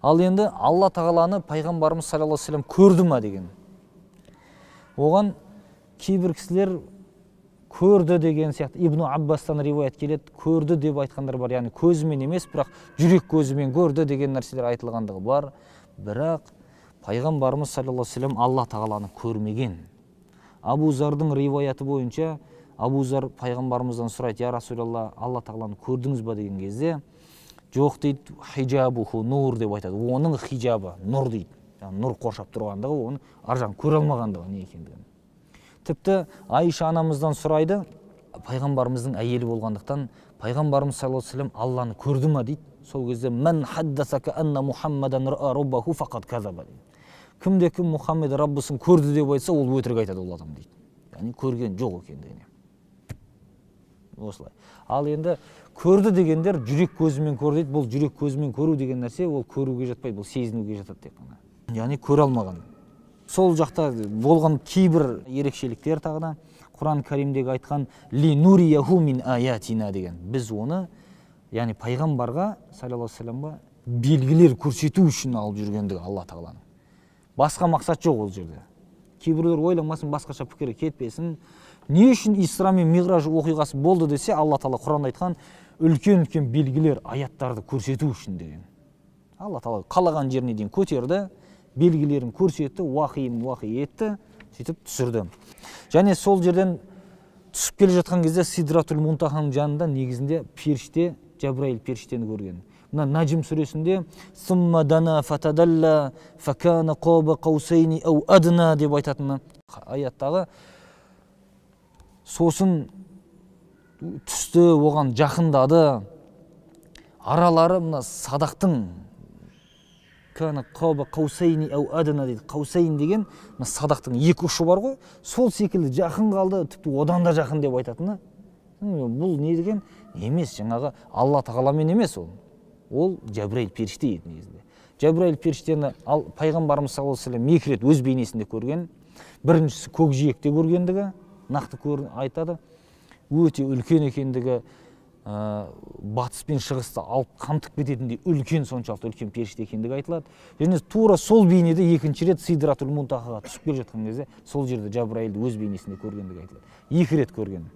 Ал енді Алла тағаланы пайғамбарымыз саллаллаху алейхи вассалам көрді ма деген. Оған кейбір кісілер көрді деген сияқты Ибн Аббастан риуаят келеді, көрді деп айтқандар бар, яғни көзімен емес, бірақ жүрек көзімен көрді деген нәрселер айтылғандығы бар. Бірақ пайғамбарымыз саллаллаху алейхи вассалам Алла тағаланы көрмеген. Абу Зардың риуаяты бойынша Абу Зар пайғамбарымыздан сұрайды: "Я Расулалла, Алла тағаланы көрдіңіз ба?" деген кезде, "Жоқ" дейді, "Хиджабуху нур" деп айтады. Оның хиджабы нұр дейді. Нұр қоршап тұрғандығы, оны аржан көре алмағандығы не екендігін. Тіпті Айша анамыздан сұрайды, пайғамбарымыздың әйелі болғандықтан, пайғамбарымыз саллаллаху алейхи вассалам Алланы көрді ма дейді. Сол кезде "Мен хаддасака анна Мухаммадан ра'a раббаху фақат казаба" дейді. Кімде-кім Мұхаммед Раббысын көрді деп айтса, ол өтірік айтады ол адам дейді. Яғни көрген жоқ екендігіне. Осылай. Ал енді көрді дегендер жүрек көзімен көрді дейді. Бұл жүрек көзімен көру деген нәрсе, ол көруге жатпайды, бұл сезінуге жатады тек қана. Яғни көре алмаған. Сол жақта болған кейбір ерекшеліктер тағына Құран Каримдегі айтқан "Ли нурияху мин аятина" деген. Біз оны, яғни пайғамбарға саллаллаху алейхи вассаламға белгілер көрсету үшін алып жүргендігі Алла тағаланың. Басқа мақсат жоқ ол жерде. Кейбіреулер ойламасын, басқаша пікір кетпесін. Не үшін Исра мен Миғраж оқиғасы болды десе, Алла тағала Құранда айтқан үлкен-үлкен белгілер, аяттарды көрсету үшін деген. Алла тағала қалаған жеріне дейін көтерді, белгілерін көрсетті, уахи етті, сөйтіп түсірді. Және сол жерден түсіп келе жатқан кезде Сидратул Мунтаханың жанында негізінде періште, Жабраил періштені көрген. Мына Наджм сүресінде "Сумма дана фатадалла факана қаба қаусайни ау адна" деп айтатын аяттағы, сосын түсті, оған жақындады, аралары мына садақтың кана қаба қаусайни ау адна дейді. Қаусайн деген садақтың екі ұшы бар ғой, сол секілді жақын қалды, тіпті одан да жақын деп айтатыны. Бұл не деген? Емес, жаңағы Алла тағаламен емес ол. Ол Жабраил періште еді негізінде. Жабраил періштені пайғамбарымыз саллаллаху алейхи вассалам екі рет өз бейнесінде көрген. Біріншісі көкжиекте көргендігі, нақты айтады. Өте үлкен екендігі, батыс пен шығысты алып қамтып кететіндей үлкен, соншалықты үлкен періште екендігі айтылады. Және тура сол бейнеде екінші рет Сидратул Мунтахаға түсіп келе жатқан кезде сол жерде Жабраилді өз бейнесінде көргендігі айтылады. Екі рет көрген.